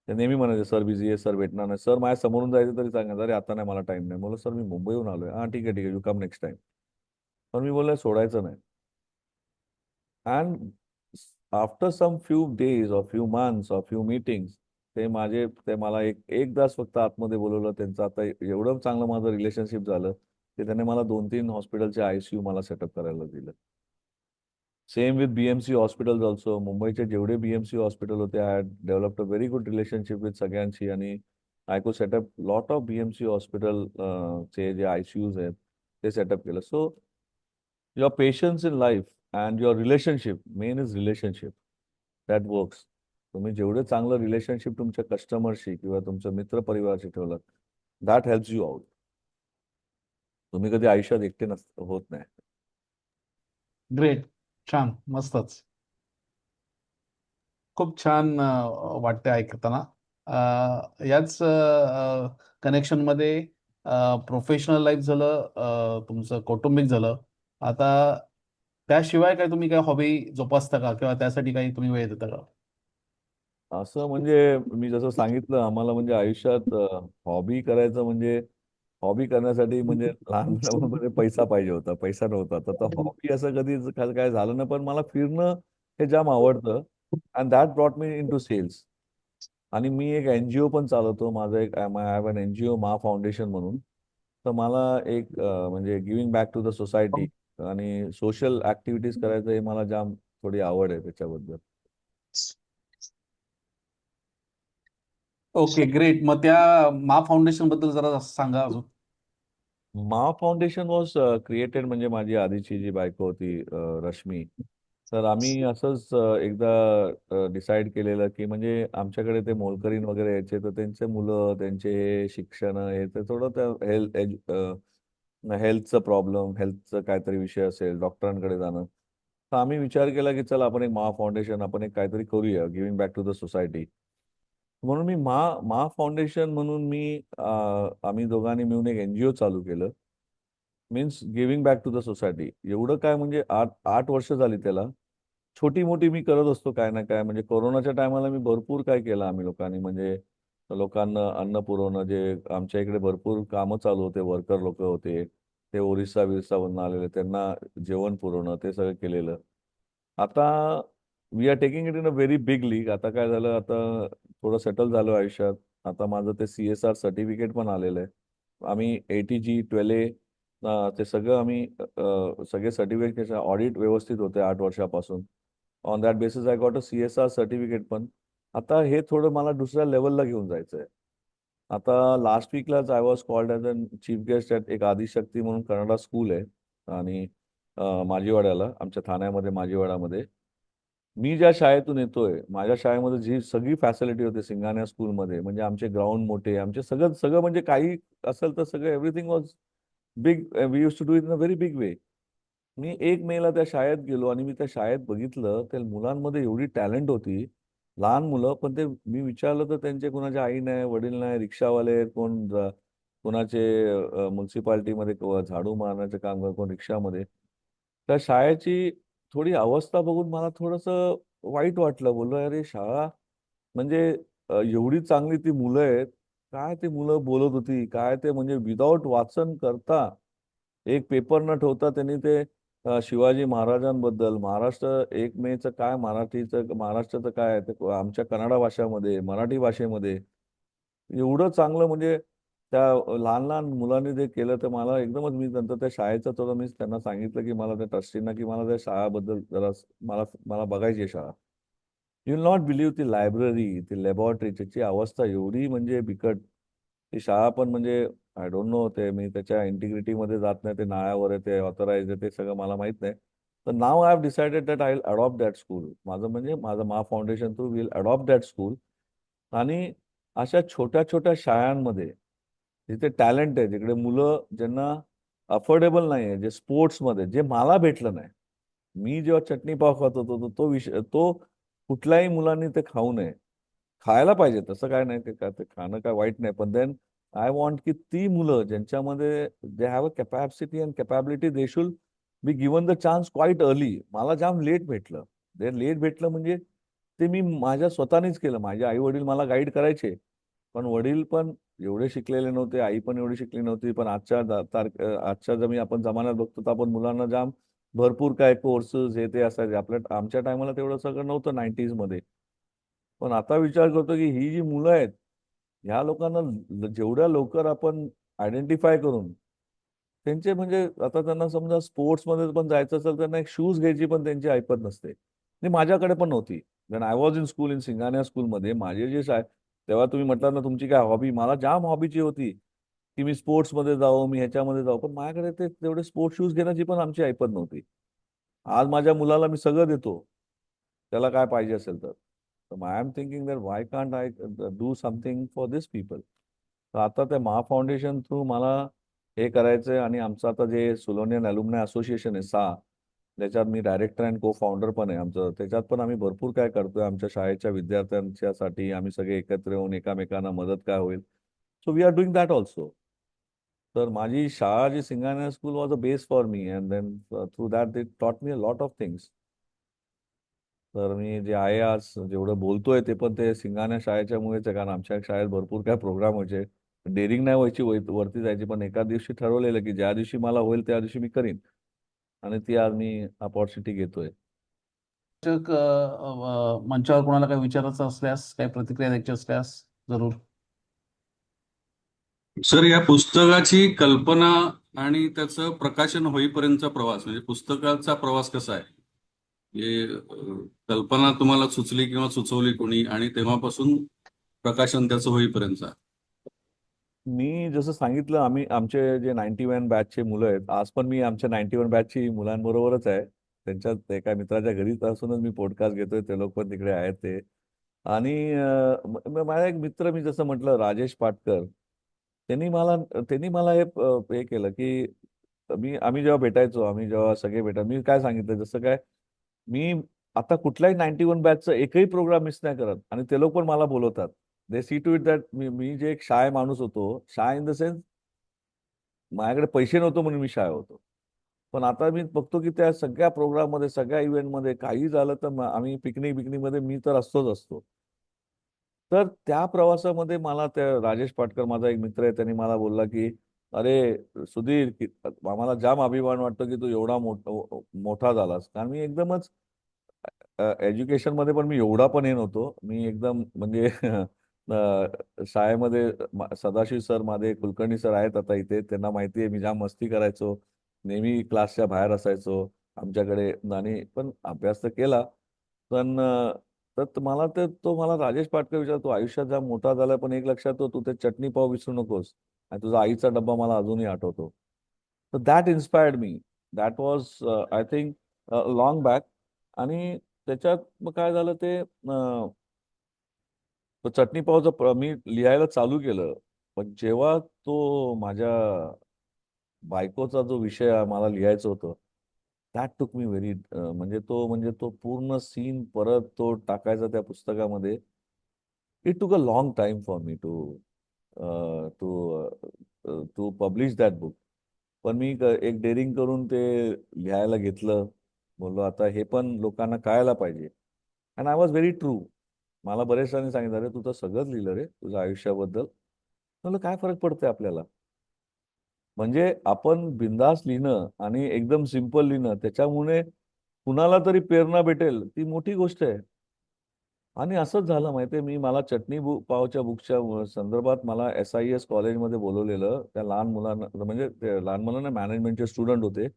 ते नेहमी म्हणायचे, सर बिझी आहे, सर भेटणार नाही. सर माझ्या समोरून जायचं तरी सांगायचं, अरे आता नाही, मला टाइम नाही. बोललो, सर मी मुंबईहून आलोय. हां ठीक आहे, ठीक आहे, यू कम नेक्स्ट टाइम. पण मी बोललो सोडायचं नाही. And after some few days or few months or few meetings, ते मला एकदाच फक्त आतमध्ये बोलवलं. त्यांचं आता एवढं चांगलं माझं रिलेशनशिप झालं की त्याने मला 2-3 हॉस्पिटलचे ICU मला सेटअप करायला दिलं. Same with BMC hospitals also. मुंबईचे जेवढे BMC हॉस्पिटल होते, I had developed a very good relationship with सगळ्यांशी आणि I could setup lot of BMC hospital चे जे ICUs आहेत ते सेटअप केलं. So your patience in life and your relationship, main is relationship, that works. तुम्ही जेवढे चांगलं रिलेशनशिप तुमच्या कस्टमरशी किंवा तुमच्या मित्रपरिवाराशी ठेवलात, दॅट हेल्प्स यू आउट. तुम्ही कधी आयुष्यात एकटे होत नाही. ग्रेट. छान. मस्तच. खूप छान वाटते ऐकताना. याच कनेक्शनमध्ये प्रोफेशनल लाईफ झालं, तुमचं कौटुंबिक झालं. आता त्याशिवाय काय तुम्ही काय हॉबी जोपासता का किंवा त्यासाठी काही तुम्ही वेळ देता का? असं म्हणजे मी जसं सांगितलं, आम्हाला म्हणजे आयुष्यात हॉबी करायचं म्हणजे हॉबी करण्यासाठी म्हणजे लहानपणामध्ये पैसा पाहिजे होता, पैसा नव्हता. तर हॉबी असं कधी काय झालं नाही. पण मला फिरणं हे जाम आवडतं and that brought me in to sales. आणि मी एक NGO पण चालवतो. माझं एक I have an NGO Maa foundation म्हणून. तर मला एक म्हणजे giving back to the society आणि सोशल ॲक्टिव्हिटीज करायचं हे मला जाम थोडी आवड आहे त्याच्याबद्दल. Okay, great. मग त्या मा फाउंडेशन बद्दल जरा सांगा अजून. मा फाउंडेशन वॉज क्रिएटेड म्हणजे माझी आधीची जी बायको होती रश्मी. तर आम्ही असंच एकदा डिसाईड केलेलं की म्हणजे आमच्याकडे ते मोलकरीण वगैरे यायचे, तर त्यांचे मुलं, त्यांचे हे शिक्षण हे तर थोडं त्या हेल्थचं प्रॉब्लेम, हेल्थचं काहीतरी विषय असेल, डॉक्टरांकडे जाणं. तर आम्ही विचार केला की चला आपण एक मा फाउंडेशन आपण एक काहीतरी करूया, giving back to the society. म्हणून मी मा मा फाउंडेशन म्हणून आम्ही दोघांनी मिळून एक NGO चालू केलं. Means giving back to the society. एवढं काय म्हणजे 8 वर्ष झाली त्याला. छोटी-मोठी मी करत असतो काय ना काय. म्हणजे कोरोनाच्या टायमाला मी भरपूर काय केलं आम्ही लोकांनी. म्हणजे लोकांना अन्न पुरवणं, जे आमच्या इकडे भरपूर कामं चालू होते, वर्कर लोकं होते. ते ओरिसा-बिरिसावरून आलेले, त्यांना जेवण पुरवणं, ते सगळं केलेलं. आता we are taking it in a very big league. आता काय झालं, आता थोडं सेटल झालो आयुष्यात. आता माझं ते CSR सर्टिफिकेट पण आलेलं आहे. आम्ही ATG, 12A ते सगळं आम्ही सगळे सर्टिफिकेट ऑडिट व्यवस्थित होते 8 वर्षापासून. On that basis I got a CSR certificate पण. आता हे थोडं मला दुसऱ्या लेव्हलला घेऊन जायचं आहे. आता लास्ट वीकलाच I was called as a chief guest at एक आदिशक्ती म्हणून कन्नडा स्कूल आहे आणि माजिवाड्याला, आमच्या ठाण्यामध्ये माजिवाड्यामध्ये. मी ज्या शाळेतून येतोय, माझ्या शाळेमध्ये जी सगळी फॅसिलिटी होती सिंगानिया स्कूलमध्ये, म्हणजे आमचे ग्राउंड मोठे, आमचे सगळं सगळं म्हणजे काही असेल तर सगळं everything was big. We used to do it in a very big way. मी 1 मेला त्या शाळेत गेलो आणि मी त्या शाळेत बघितलं, त्या मुलांमध्ये एवढी टॅलेंट होती. लहान मुलं, पण ते मी विचारलं तर त्यांचे कोणाचे आई नाही, वडील नाही, रिक्षावाले आहेत, कोणाचे म्युन्सिपाल्टीमध्ये झाडू मारण्याचं काम करत, कोण रिक्षामध्ये. त्या शाळेची थोडी अवस्था बघून मला थोडंसं वाईट वाटलं. बोललो, "अरे शाळा म्हणजे एवढी चांगली ती मुलं आहेत. काय ते मुलं बोलत होती, काय ते म्हणजे विदाऊट वाचन करता, एक पेपर न ठेवता त्यांनी ते शिवाजी महाराजांबद्दल, महाराष्ट्र 1 मेचं काय महाराष्ट्राचं काय ते आमच्या कन्नड भाषामध्ये, मराठी भाषेमध्ये एवढं चांगलं म्हणजे त्या लहान-लहान मुलांनी जे केलं, तर मला एकदमच मी नंतर त्या शाळेचं थोडं मी त्यांना सांगितलं, की मला त्या ट्रस्टींना, की मला त्या शाळेबद्दल जरा मला मला बघायची आहे शाळा. यू विल नॉट बिलीव्ह ती लायब्ररी, ती लॅबॉरेटरी त्याची अवस्था एवढी म्हणजे बिकट. ती शाळा पण म्हणजे आय डोंट नो ते मी त्याच्या इंटिग्रिटीमध्ये जात नाही. ते नाळ्यावर आहे, ते ऑथराइज्ड आहे, ते सगळं मला माहीत नाही. तर now I have decided that I will adopt that school. माझं म्हणजे माझं मा foundation through will adopt that school. आणि अशा छोट्या-छोट्या शाळांमध्ये जिथे टॅलेंट आहे, जिकडे मुलं ज्यांना अफोर्डेबल नाही आहे, जे स्पोर्ट्समध्ये जे मला भेटलं नाही. मी जेव्हा चटणी पाव खात होतो, तो विषय तो कुठल्याही मुलांनी ते खाऊ नये. खायला पाहिजे तसं काय नाही, ते खाणं काय वाईट नाही. पण देन आय वॉन्ट की ती मुलं ज्यांच्यामध्ये they have a capacity and capability they should be given the chance quite early. मला जाम लेट भेटलं. ते लेट भेटलं म्हणजे ते मी माझ्या स्वतःनीच केलं. माझे आई-वडील मला गाईड करायचे. पण वडील पण एवढे शिकलेले नव्हते, आई पण एवढी शिकली नव्हती. पण आजच्या जर आपण जमान्यात बघतो, तर आपण मुलांना जाम भरपूर काय कोर्सेस हे ते असायचे. आमच्या टायमाला तेवढं सगळं नव्हतं 90sमध्ये. पण आता विचार करतो, की ही जी मुलं आहेत, ह्या लोकांना जेवढ्या लवकर आपण आयडेंटिफाय करून त्यांचे म्हणजे आता त्यांना समजा स्पोर्ट्समध्ये पण जायचं असेल त्यांना एक शूज घ्यायची पण त्यांची ऐपत नसते. आणि माझ्याकडे पण नव्हती. When I was in school in Singhania स्कूलमध्ये माझे जे तेव्हा तुम्ही म्हटलं ना तुमची काय हॉबी, मला जाम हॉबीची होती की मी स्पोर्ट्समध्ये जाऊ, मी ह्याच्यामध्ये जाऊ, पण माझ्याकडे ते तेवढे स्पोर्ट्स शूज घेण्याची पण आमची ऐपत नव्हती. आज माझ्या मुलाला मी सगळं देतो, त्याला काय पाहिजे असेल तर. I am thinking that why can't I do something for this people. तर आता त्या महा फाउंडेशन थ्रू मला हे करायचंय. आणि आमचं आता जे सुलोनियन अल्युमनाय असोसिएशन आहे सा, त्याच्यात मी डायरेक्टर अँड को फाउंडर पण आहे आमचं. त्याच्यात पण आम्ही भरपूर काय करतोय आमच्या शाळेच्या विद्यार्थ्यांच्यासाठी. आम्ही सगळे एकत्र येऊन एकामेकांना मदत काय होईल, so we are doing that also. तर माझी शाळा जी Singhania school was a base for me, and then through that they taught me a lot of things. तर मी जे आहे आज जेवढं बोलतोय ते पण ते सिंगानिया शाळेच्यामुळेच आहे. कारण आमच्या शाळेत भरपूर काय प्रोग्राम व्हायचे. डेअरिंग नाही व्हायची, वरती जायची, पण एका दिवशी ठरवलेलं की ज्या दिवशी मला होईल त्या दिवशी मी करीन. आणि ती आज मी अपॉर्च्युनिटी घेतोय. मंचावर कोणाला काही विचारायचं असल्यास, काही प्रतिक्रिया द्यायची असल्यास जरूर. सर, या पुस्तकाची कल्पना आणि त्याचं प्रकाशन होईपर्यंतचा प्रवास, म्हणजे पुस्तकाचा प्रवास कसा आहे? म्हणजे कल्पना तुम्हाला सुचली किंवा सुचवली कोणी, आणि तेव्हापासून प्रकाशन त्याचं होईपर्यंतचा. मी जसं सांगितलं, आमचे जे 91 बॅचचे मुलं आहेत, आज पण मी आमच्या 91 बॅचची मुलांबरोबरच आहे. त्यांच्यात एका मित्राच्या घरीच असूनच मी पॉडकास्ट घेतोय. ते लोक पण तिकडे आहेत ते. आणि माझा एक मित्र, मी जसं म्हटलं, राजेश पाटकर, त्यांनी मला हे केलं की आम्ही जेव्हा भेटायचो, आम्ही जेव्हा सगळे भेटायचो, मी काय सांगितलं, जसं काय मी आता कुठल्याही 91 बॅचचा एकही प्रोग्राम मिस नाही करत. आणि ते लोक पण मला बोलवतात. दे सी टू इट दॅट मी जे एक शाय माणूस होतो, शाय इन द सेन्स माझ्याकडे पैसे नव्हतो म्हणून मी शाय होतो. पण आता मी बघतो की त्या सगळ्या प्रोग्राममध्ये, सगळ्या इव्हेंटमध्ये काही झालं तर आम्ही पिकनिकमध्ये मी तर असतोच असतो. तर त्या प्रवासामध्ये मला त्या राजेश पाटकर, माझा एक मित्र आहे, त्यांनी मला बोलला की अरे सुधीर, आम्हाला जाम अभिमान वाटतो की तू एवढा मोठा झालास. कारण मी एकदमच एज्युकेशनमध्ये पण मी एवढा पण हे नव्हतो. मी एकदम म्हणजे शाळेमध्ये सदाशिव सर, माझे कुलकर्णी सर आहेत आता इथे, त्यांना माहिती आहे मी जाम मस्ती करायचो, नेहमी क्लासच्या बाहेर असायचो आमच्याकडे. आणि पण अभ्यास तर केला. पण तर मला राजेश पाटकर विचारतो, आयुष्यात जाम मोठा झाला, पण एक लक्षात ठेव, तू ते चटणी पाव विसरू नकोस. आणि तुझा आईचा डब्बा मला अजूनही आठवतो. तर that inspired me. That was I think long back. आणि त्याच्यात मग काय झालं, ते तो चटणी पावचं मी लिहायला चालू केलं. पण जेव्हा तो माझ्या बायकोचा जो विषय मला लिहायचं होतं, दॅट टूक मी व्हेरी, म्हणजे तो पूर्ण सीन परत तो टाकायचा त्या पुस्तकामध्ये. It took a long time for me to to to publish that book. पण मी एक डेअरिंग करून ते लिहायला घेतलं. बोललो आता हे पण लोकांना कळायला पाहिजे. And I was very true. मला बरेच जणांनी सांगितलं, अरे तू तर सगळंच लिहिलं रे तुझ्या आयुष्याबद्दल. म्हणलं काय फरक पडतोय आपल्याला. म्हणजे आपण बिंदास लिहिणं आणि एकदम सिंपल लिहिणं, त्याच्यामुळे कुणाला तरी प्रेरणा भेटेल, ती मोठी गोष्ट आहे. आणि असंच झालं माहितीये, मला चटणी पावच्या बुकच्या संदर्भात मला SIS कॉलेजमध्ये बोलवलेलं. त्या लहान मुलांना, म्हणजे ते लहान मुलांना, मॅनेजमेंटचे स्टुडंट होते,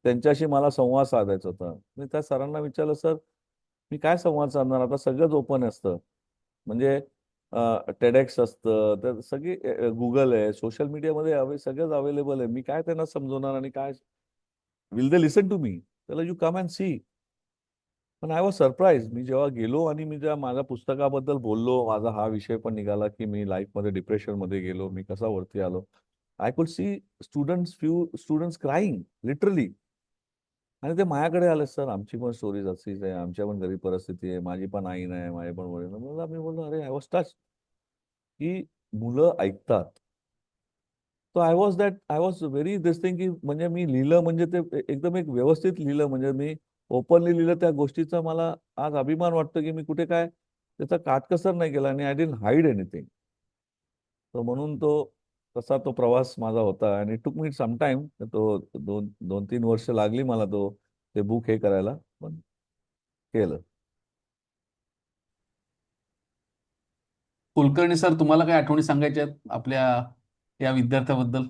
त्यांच्याशी मला संवाद साधायचा होता. मी त्या सरांना विचारलं, सर मी काय संवाद साधणार, आता सगळंच ओपन असतं. म्हणजे टेडेक्स असतं, तर सगळी गुगल आहे, सोशल मीडियामध्ये सगळंच अवेलेबल आहे. मी काय त्यांना समजवणार, आणि काय will they listen to me. त्याला यू कम अँड सी. पण आय वॉज सरप्राईज. मी जेव्हा गेलो आणि मी जेव्हा माझ्या पुस्तकाबद्दल बोललो, माझा हा विषय पण निघाला की मी लाईफमध्ये डिप्रेशनमध्ये गेलो, मी कसा वरती आलो. I could see few students crying literally. आणि ते माझ्याकडे आले, सर आमची पण स्टोरीज अशीच आहे, आमच्या पण गरीब परिस्थिती आहे, माझी पण आई नाही, माझे पण वडील नाही. मी बोललो, अरे आय वॉज टच की मुलं ऐकतात. तो I was very this thing, की म्हणजे मी लिहिलं म्हणजे ते एकदम एक व्यवस्थित लिहिलं, म्हणजे मी ओपनली लिहिलं त्या गोष्टीचा. मला आज अभिमान वाटतो की मी कुठे काय त्याचा काटकसर नाही केला, आणि आय डिडंट हाईड एनिथिंग. तर म्हणून तसा तो प्रवास माझा होता. आणि it took me some time. तो 2-3 वर्ष लागली मला ते बुक हे करायला, पण केलं. कुलकर्णी सर, तुम्हाला काही आठवणी सांगायच्या आहेत आपल्या या विद्यार्थ्याबद्दल?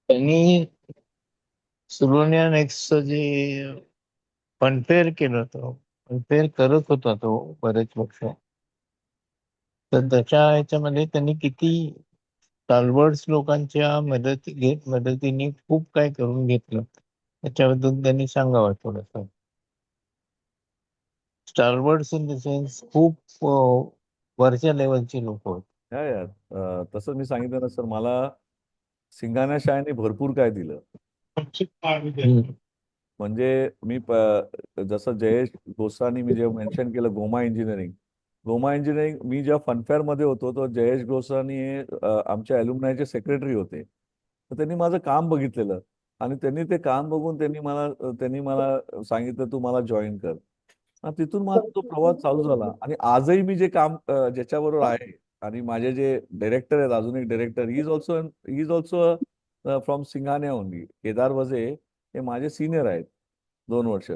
त्यांनी सुलोनिया नेक्स्टचं जे फनफेअर केलं होतं, फनफेअर करत होता तो बरेच वर्ष. तर त्याच्या ह्याच्यामध्ये त्यांनी किती स्टालवर्ड्स लोकांच्या मदतीने खूप काय करून घेतलं, त्याच्याबद्दल त्यांनी सांगावं थोडंसं. स्टालवर्ड्स इन द सेन्स खूप वरच्या लेवलची लोक होती. या यार तसं मी सांगितलं ना सर, मला सिंगाण्या शाळेने भरपूर काय दिलं. म्हणजे मी जसं जयेश गोसानी मी जे मेन्शन केलं गोमा इंजिनिअरिंग मी जेव्हा फनफेअर मध्ये होतो तो जयेश गोसानी हे आमच्या अल्युमनायचे सेक्रेटरी होते. तर त्यांनी माझं काम बघितलेलं आणि त्यांनी ते काम बघून त्यांनी मला सांगितलं तू मला जॉईन कर. तिथून माझा तो प्रवास चालू झाला आणि आजही मी जे काम ज्याच्याबरोबर आहे आणि माझे जे डायरेक्टर आहेत, अजून एक director he is also from Singhania only, Kedar वजे हे माझे सिनियर आहेत 2 वर्ष.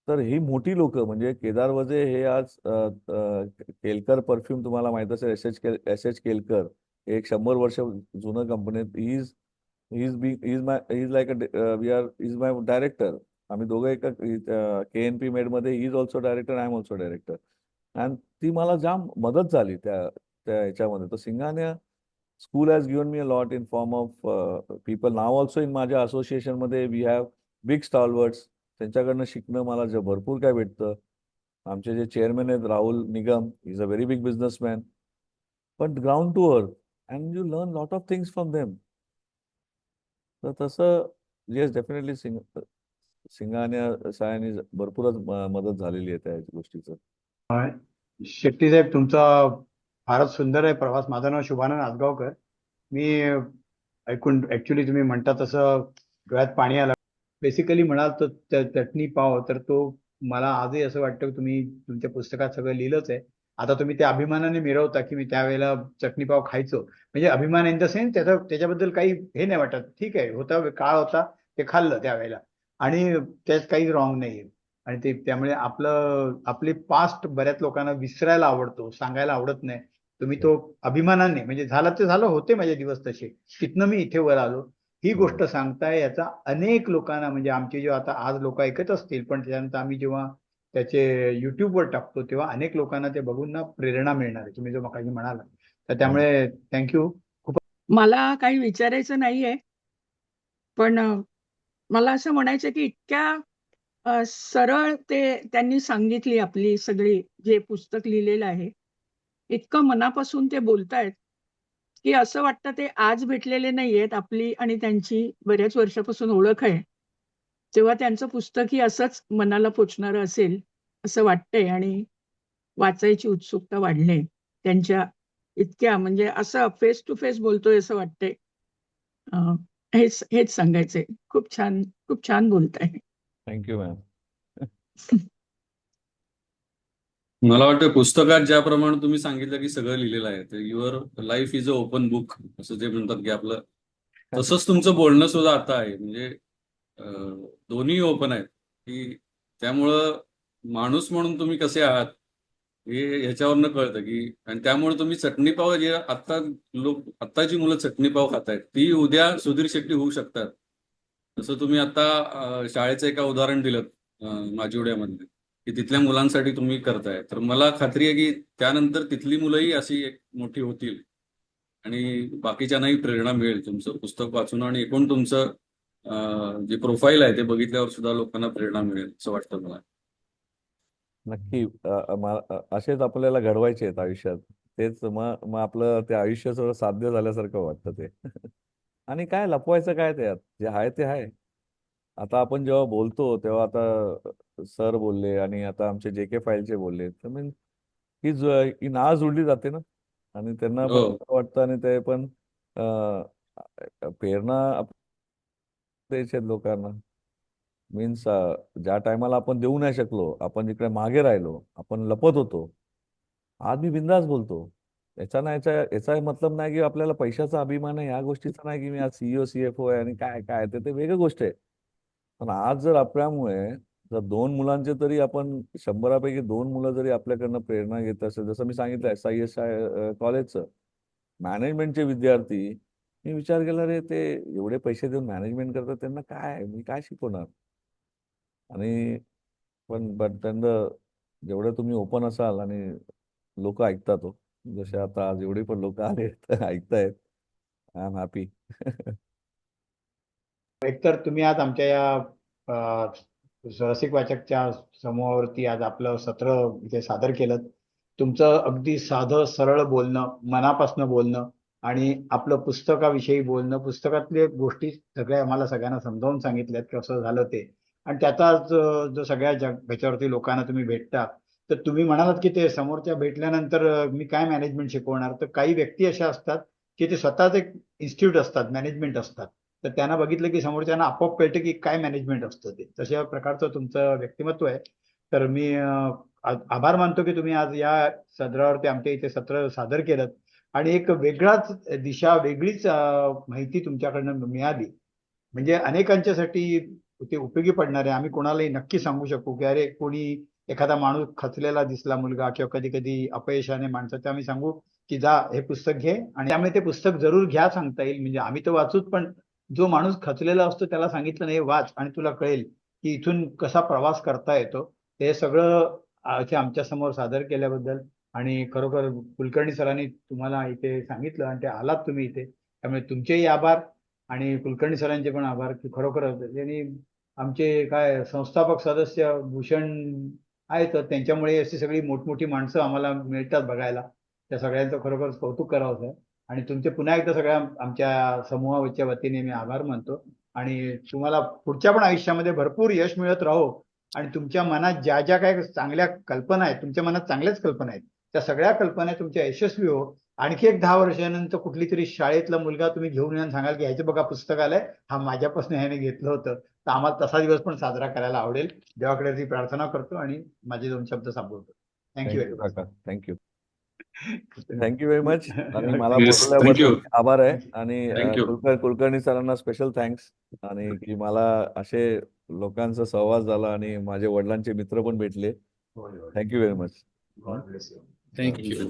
तर ही मोठी लोक म्हणजे केदार वजे हे आज केलकर परफ्यूम तुम्हाला माहित असेल, एस एच केलकर, एक 100 वर्ष जुनं कंपनीत इज माय डायरेक्टर. आम्ही दोघं एका KNP मेड मध्ये he is also director, I am also director. आणि ती मला जाम मदत झाली त्या त्या ह्याच्यामध्ये. तर Singhania school has given me a lot in form of people. Now also in माझ्या असोसिएशन मध्ये वी हॅव बिग स्टॉलवर्ड्स. त्यांच्याकडनं शिकणं मला भरपूर काय भेटतं. आमचे जे चेअरमॅन आहेत Rahul Nigam, is a very big businessman, पण ground to earth and you learn lot of things from them. तर तसं येस डेफिनेटली सिंघानिया शाळेने भरपूरच मदत झालेली आहे त्या गोष्टीचं. शेट्टी साहेब, तुमचा फारच सुंदर आहे प्रवास. माझं नाव शुभानंद आसगावकर. मी ऐकून ऍक्च्युली तुम्ही म्हणता तसं डोळ्यात पाणी आलं. बेसिकली म्हणाल तर चटणी पाव, तर तो मला आजही असं वाटतं की तुम्ही तुमच्या पुस्तकात सगळं लिहिलंच आहे. आता तुम्ही त्या अभिमानाने मिरवता की मी त्यावेळेला चटणी पाव खायचो. म्हणजे अभिमान इन द सेन्स त्याच्याबद्दल काही हे नाही वाटत. ठीक आहे, काळ होता, ते खाल्लं त्यावेळेला आणि त्यात काही रॉंग नाहीये. आणि त्यामुळे आपले पास्ट बऱ्याच लोकांना विसरायला आवडतो, सांगायला आवडत नाही. तुम्ही तो अभिमानाने, म्हणजे झालं ते झालं, होते माझे दिवस तसे, तिथनं मी इथे वर आलो ही गोष्ट सांगताय. याचा अनेक लोकांना, म्हणजे आमचे जे आता आज लोक ऐकत असतील, पण त्यानंतर आम्ही जेव्हा त्याचे युट्यूबवर टाकतो तेव्हा अनेक लोकांना ते बघून ना प्रेरणा मिळणार आहे, तुम्ही जो मगाशी म्हणाला. तर त्यामुळे थँक्यू. मला काही विचारायचं नाहीये, पण मला असं म्हणायचं की इतक्या सरळ त्यांनी सांगितली आपली सगळी जे पुस्तक लिहिलेलं आहे, इतकं मनापासून ते बोलतायत की असं वाटतं ते आज भेटलेले नाहीयेत. आपली आणि त्यांची बऱ्याच वर्षापासून ओळख आहे, तेव्हा त्यांचं पुस्तकही असंच मनाला पोचणारं असेल असं वाटतंय आणि वाचायची उत्सुकता वाढली त्यांच्या. इतक्या म्हणजे असं फेस टू फेस बोलतोय असं वाटतंय. हेच सांगायचंय. खूप छान बोलताय. Thank you ma'am. मला वाटतं पुस्तकात ज्याप्रमाणे तुम्ही सांगितलं की सगळं लिहिलेलं आहे, तर your life is a open book असं जे म्हणतात की आपलं, तसंच तुमचं बोलणं सुद्धा आता आहे. म्हणजे दोन्ही ओपन आहेत की त्यामुळं माणूस म्हणून तुम्ही कसे आहात हे ह्याच्यावरनं कळतं की. आणि त्यामुळे तुम्ही चटणी पाव जे आत्ताची मुलं चटणी पाव खात आहेत ती उद्या सुधीर शेट्टी होऊ शकतात. जसं तुम्ही आता शाळेचं एका उदाहरण दिलं माजिवड्यामधलं, की तिथल्या मुलांसाठी तुम्ही करताय, तर मला खात्री आहे की त्यानंतर तिथली मुलंही अशी एक मोठी होतील आणि बाकीच्यांनाही प्रेरणा मिळेल तुमचं पुस्तक वाचून. आणि एकूण तुमचं जे प्रोफाईल आहे ते बघितल्यावर सुद्धा लोकांना प्रेरणा मिळेल असं वाटतं मला. नक्की असेच आपल्याला घडवायचे आहेत आयुष्यात. तेच मग आपलं ते आयुष्य सगळं साध्य झाल्यासारखं वाटतं ते. आणि काय लपवायचं काय त्यात, जे आहे ते आहे. आता आपण जेव्हा बोलतो तेव्हा आता सर बोलले आणि आता आमचे JK फाईलचे बोलले, तर मीन ही नाळ जोडली जाते ना आणि त्यांना पण हो. बरं वाटतं आणि ते पण प्रेरणा द्यायची आहेत लोकांना. मीन्स ज्या टायमाला आपण देऊ नाही शकलो, आपण जिकडे मागे राहिलो, आपण लपत होतो, आज मी बिंदास बोलतो. याचा मतलब नाही की आपल्याला पैशाचा अभिमान आहे, या गोष्टीचा नाही की मी आज CEO CFO आहे आणि काय काय ते वेगळी गोष्ट आहे. पण आज जर आपल्यामुळे जर 2 मुलांचे तरी आपण 100पैकी 2 मुलं जरी आपल्याकडनं प्रेरणा घेत असेल, जसं मी सांगितलं SIS कॉलेजचं मॅनेजमेंटचे विद्यार्थी मी विचार केला, रे ते एवढे पैसे देऊन मॅनेजमेंट करतात, त्यांना काय, मी काय शिकवणार? आणि पण त्यांना जेवढं तुम्ही ओपन असाल आणि लोक ऐकतात हो, जसे आता आज एवढे पण लोक आले ऐकतायत, आय एम हॅपी. एकतर तुम्ही आज आमच्या या रसिक वाचकच्या समूहावरती आज आपलं सत्र इथे सादर केलं. तुमचं अगदी साधं सरळ बोलणं, मनापासून बोलणं आणि आपलं पुस्तकाविषयी बोलणं, पुस्तकातले गोष्टी सगळ्या आम्हाला सगळ्यांना समजावून सांगितल्यात कसं झालं ते. आणि त्याचा जो सगळ्या ह्याच्यावरती लोकांना तुम्ही भेटता, तर तुम्ही म्हणालात की ते समोरच्या भेटल्यानंतर मी काय मॅनेजमेंट शिकवणार, तर काही व्यक्ती अशा असतात की ते स्वतःच एक इन्स्टिट्यूट असतात, मॅनेजमेंट असतात. तर त्यांना बघितलं की समोरच्यांना आपोआप कळतं की काय मॅनेजमेंट असतं ते. तशा प्रकारचं तुमचं व्यक्तिमत्व आहे. तर मी आभार मानतो की तुम्ही आज या सदरावरती आमच्या इथे सत्र सादर केलं आणि एक वेगळाच दिशा, वेगळीच माहिती तुमच्याकडनं मिळाली. म्हणजे अनेकांच्यासाठी ते उपयोगी पडणार आहे. आम्ही कोणालाही नक्की सांगू शकू की अरे कोणी एखादा माणूस खचलेला दिसला मुलगा किंवा कधी कधी अपयशाने माणसं, तर आम्ही सांगू की जा हे पुस्तक घे, आणि त्यामुळे ते पुस्तक जरूर घ्या सांगता येईल. म्हणजे आम्ही तर वाचूच, पण जो माणूस खचलेला असतो त्याला सांगितलं नाही वाच आणि तुला कळेल की इथून कसा प्रवास करता येतो. हे सगळं इथे आमच्या समोर सादर केल्याबद्दल आणि खरोखर कुलकर्णी सरांनी तुम्हाला इथे सांगितलं आणि ते आलात तुम्ही इथे, त्यामुळे तुमचेही आभार आणि कुलकर्णी सरांचे पण आभार की खरोखर त्यांनी आमचे काय संस्थापक सदस्य भूषण आहेत, तर त्यांच्यामुळे अशी सगळी मोठमोठी माणसं आम्हाला मिळतात बघायला. त्या सगळ्यांचं खरोखर कौतुक करावं आहे आणि तुमचे पुन्हा एकदा सगळ्या आमच्या समूहाच्या वतीने मी आभार मानतो आणि तुम्हाला पुढच्या पण आयुष्यामध्ये भरपूर यश मिळत राहो आणि तुमच्या मनात ज्या ज्या काही चांगल्या कल्पना आहेत, तुमच्या मनात चांगल्याच कल्पना आहेत, त्या सगळ्या कल्पना तुमच्या यशस्वी हो. आणखी एक 10 वर्षानंतर कुठली तरी शाळेतला मुलगा तुम्ही घेऊन येऊन सांगाल की ह्याचं बघा पुस्तक आलंय, हा माझ्यापासून ह्याने घेतलं होतं. तर आम्हाला तसा दिवस पण साजरा करायला आवडेल. देवाकडे ती प्रार्थना करतो आणि माझे 2 शब्द संपवतो. Thank you very thank you much. काका, थँक्यू व्हेरी मच. आणि मला येस, बोलवल्याबद्दल थँक्यू. आभार आहे. आणि थँक्यू. कुलकर्णी सरांना स्पेशल थँक्स, आणि की मला असे लोकांचा सहवास झाला आणि माझे वडिलांचे मित्र पण भेटले. Thank you very much. God bless you. Thank you.